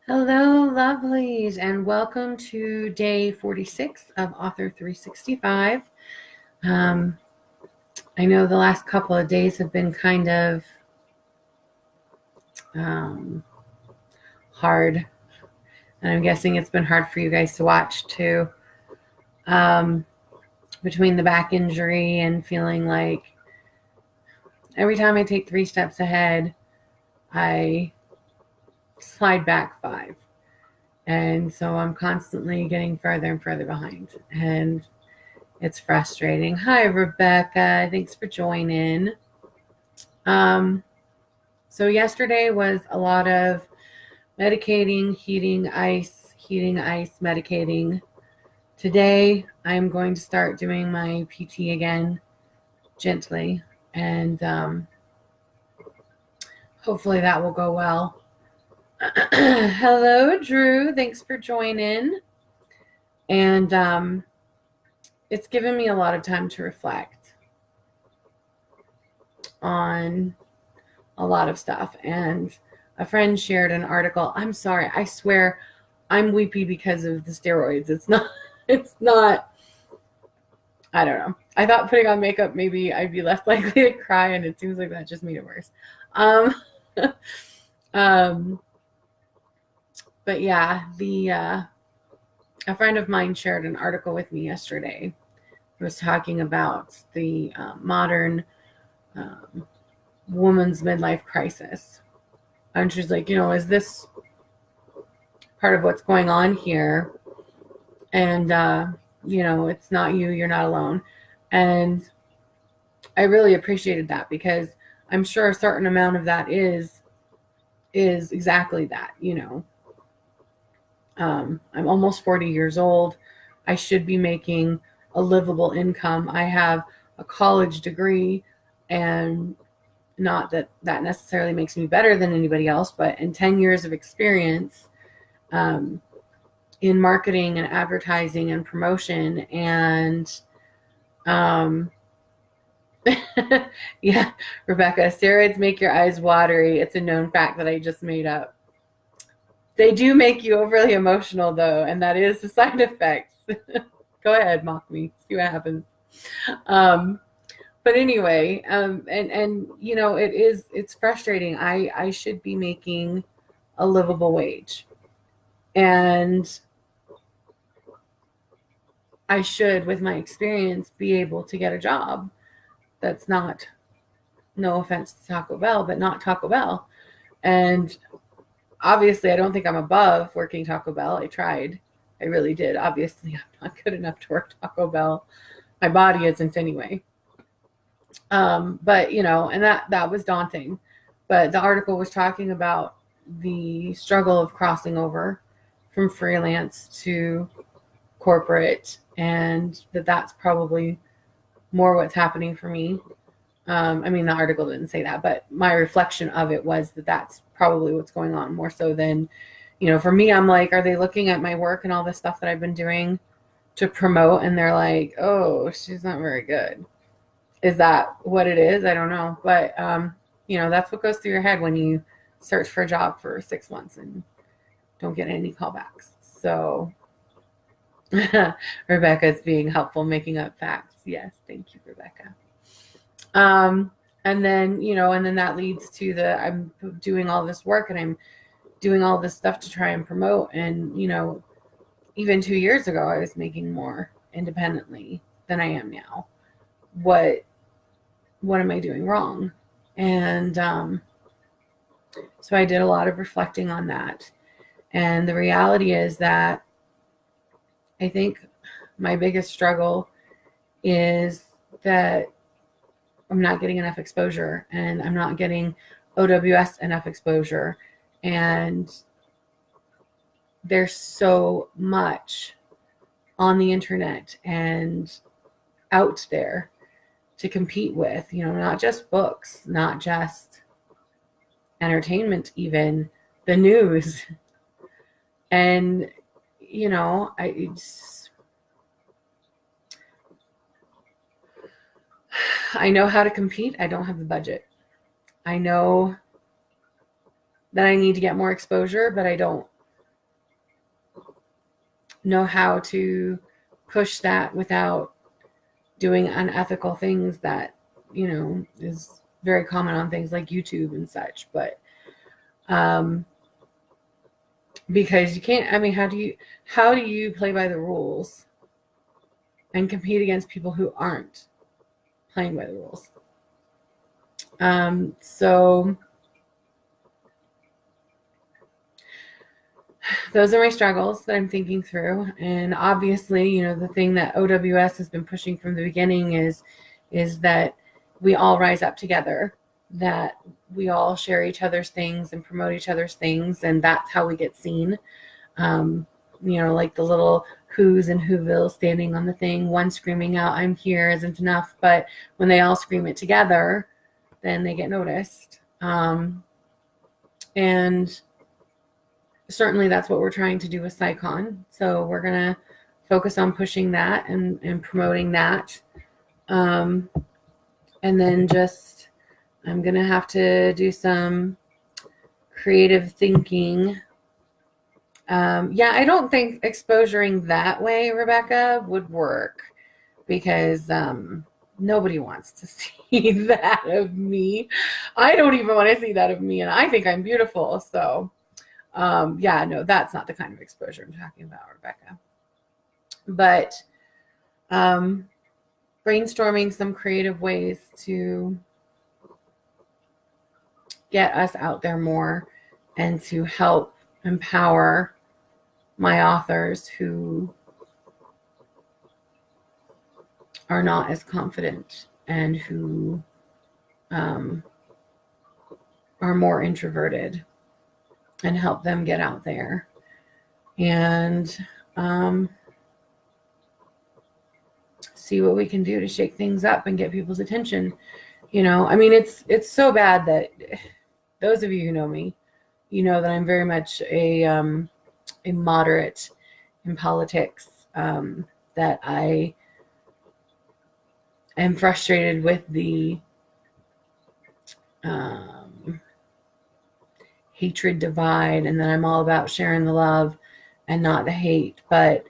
Hello, lovelies, and welcome to day 46 of Author 365. Um, I know the last couple of days have been kind of hard, and I'm guessing it's been hard for you guys to watch too. Between the back injury and feeling like every time I take 3 steps ahead, I slide back 5. And so I'm constantly getting further and further behind. And it's frustrating. Hi, Rebecca. Thanks for joining. So yesterday was a lot of medicating, heating ice, medicating. Today, I'm going to start doing my PT again gently, and hopefully that will go well. Hello, Drew. Thanks for joining. And it's given me a lot of time to reflect on a lot of stuff. And a friend shared an article. I'm sorry. I swear I'm weepy because of the steroids. It's not, I don't know. I thought putting on makeup, maybe I'd be less likely to cry, and it seems like that just made it worse. But yeah, a friend of mine shared an article with me yesterday. It was talking about the modern woman's midlife crisis. And she's like, is this part of what's going on here? And, it's not you, you're not alone. And I really appreciated that, because I'm sure a certain amount of that is exactly that, I'm almost 40 years old. I should be making a livable income. I have a college degree, and not that that necessarily makes me better than anybody else, but in 10 years of experience in marketing and advertising and promotion, and yeah, Rebecca, steroids make your eyes watery. It's a known fact that I just made up. They do make you overly emotional, though, and that is the side effect. Go ahead, mock me. See what happens. But anyway, and it's frustrating. I should be making a livable wage, and I should, with my experience, be able to get a job that's not, no offense to Taco Bell, but not Taco Bell. And obviously, I don't think I'm above working Taco Bell. I tried. I really did. Obviously, I'm not good enough to work Taco Bell. My body isn't anyway. But, and that was daunting. But the article was talking about the struggle of crossing over from freelance to corporate, and that's probably more what's happening for me. The article didn't say that, but my reflection of it was that that's probably what's going on, more so than, for me, I'm like, are they looking at my work and all this stuff that I've been doing to promote, and they're like, oh, she's not very good. Is that what it is? I don't know. But, that's what goes through your head when you search for a job for 6 months and don't get any callbacks. So Rebecca's being helpful, making up facts. Yes. Thank you, Rebecca. And then that leads to I'm doing all this work, and I'm doing all this stuff to try and promote. And, even 2 years ago, I was making more independently than I am now. What am I doing wrong? And so I did a lot of reflecting on that. And the reality is that I think my biggest struggle is that I'm not getting enough exposure, and I'm not getting OWS enough exposure. And there's so much on the internet and out there to compete with, not just books, not just entertainment, even the news. And, I know how to compete. I don't have the budget. I know that I need to get more exposure, but I don't know how to push that without doing unethical things that, is very common on things like YouTube and such. But because you can't, I mean, how do you play by the rules and compete against people who aren't playing by the rules? So those are my struggles that I'm thinking through. And obviously, the thing that OWS has been pushing from the beginning is that we all rise up together, that we all share each other's things and promote each other's things. And that's how we get seen. Like the little who's and whoville standing on the thing, one screaming out, "I'm here," isn't enough. But when they all scream it together, then they get noticed. And certainly that's what we're trying to do with SciCon. So we're going to focus on pushing that and promoting that. And then I'm going to have to do some creative thinking. I don't think exposuring that way, Rebecca, would work because nobody wants to see that of me. I don't even want to see that of me, and I think I'm beautiful. So no, that's not the kind of exposure I'm talking about, Rebecca. But brainstorming some creative ways to get us out there more and to help empower my authors who are not as confident and who are more introverted, and help them get out there and see what we can do to shake things up and get people's attention. I mean, it's so bad that those of you who know me, that I'm very much a moderate in politics, that I am frustrated with the hatred divide, and that I'm all about sharing the love and not the hate. But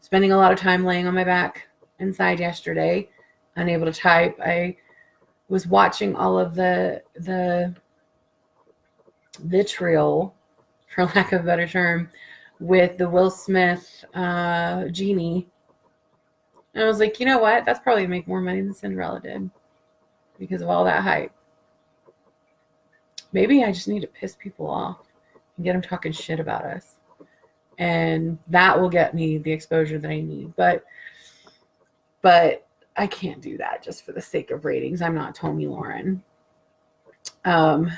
spending a lot of time laying on my back inside yesterday, unable to type, I was watching all of the vitriol, for lack of a better term, with the Will Smith genie. And I was like, you know what? That's probably make more money than Cinderella did because of all that hype. Maybe I just need to piss people off and get them talking shit about us. And that will get me the exposure that I need. But I can't do that just for the sake of ratings. I'm not Tomi Lahren. But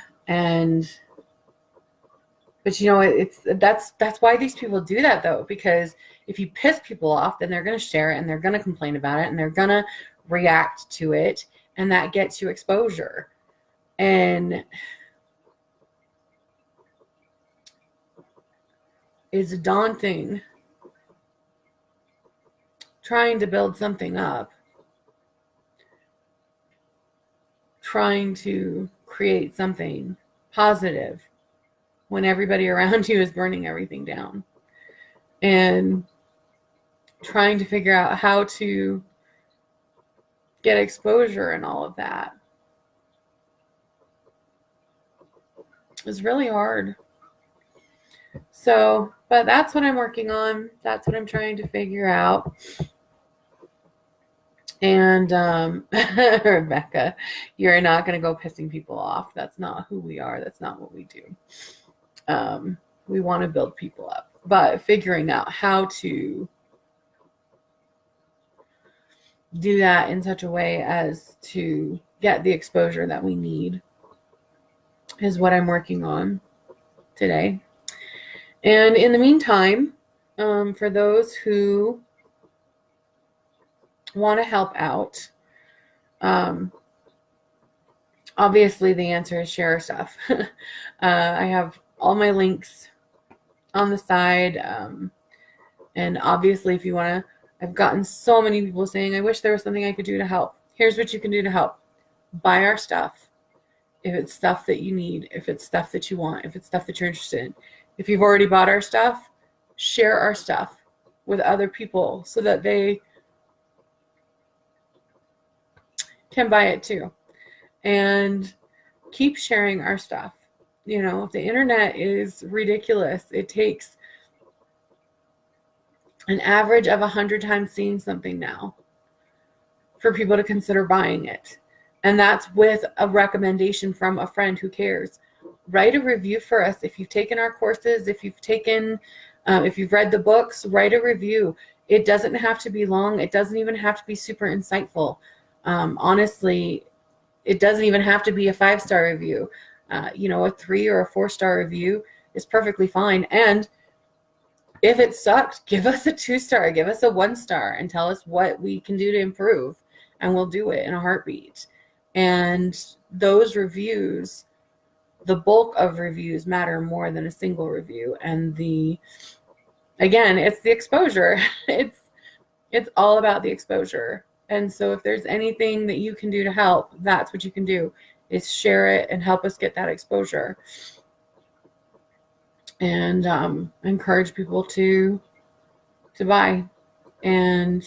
that's why these people do that, though, because if you piss people off, then they're going to share it and they're going to complain about it and they're going to react to it, and that gets you exposure. And it's daunting trying to build something up, trying to create something positive when everybody around you is burning everything down, and trying to figure out how to get exposure and all of that is really hard. So, but that's what I'm working on. That's what I'm trying to figure out. And Rebecca, you're not going to go pissing people off. That's not who we are. That's not what we do. We want to build people up, but figuring out how to do that in such a way as to get the exposure that we need is what I'm working on today. And in the meantime, for those who want to help out, obviously the answer is share stuff. I have all my links on the side, and obviously if you want to, I've gotten so many people saying, I wish there was something I could do to help. Here's what you can do to help. Buy our stuff. If it's stuff that you need, if it's stuff that you want, if it's stuff that you're interested in, If you've already bought our stuff, share our stuff with other people so that they can buy it too. And keep sharing our stuff. You know, the internet is ridiculous. It takes an average of 100 times seeing something now for people to consider buying it. And that's with a recommendation from a friend who cares. Write a review for us. If you've taken our courses, if you've read the books, write a review. It doesn't have to be long. It doesn't even have to be super insightful. Honestly, it doesn't even have to be a 5-star review. A 3 or a 4-star review is perfectly fine. And if it sucked, give us a 2-star, give us a 1-star, and tell us what we can do to improve, and we'll do it in a heartbeat. And those reviews, the bulk of reviews, matter more than a single review. And again, it's the exposure. It's all about the exposure. And so if there's anything that you can do to help, that's what you can do, is share it and help us get that exposure. And encourage people to buy. And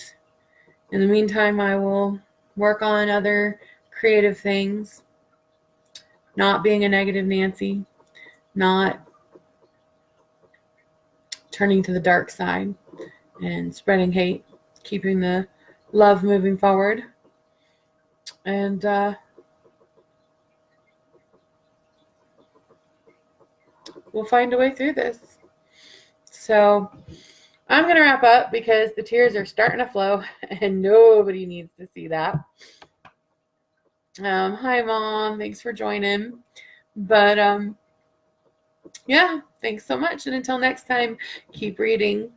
in the meantime, I will work on other creative things, not being a negative Nancy, not turning to the dark side and spreading hate, keeping the love moving forward. And we'll find a way through this. So I'm going to wrap up because the tears are starting to flow and nobody needs to see that. Hi, Mom. Thanks for joining. But yeah, thanks so much. And until next time, keep reading,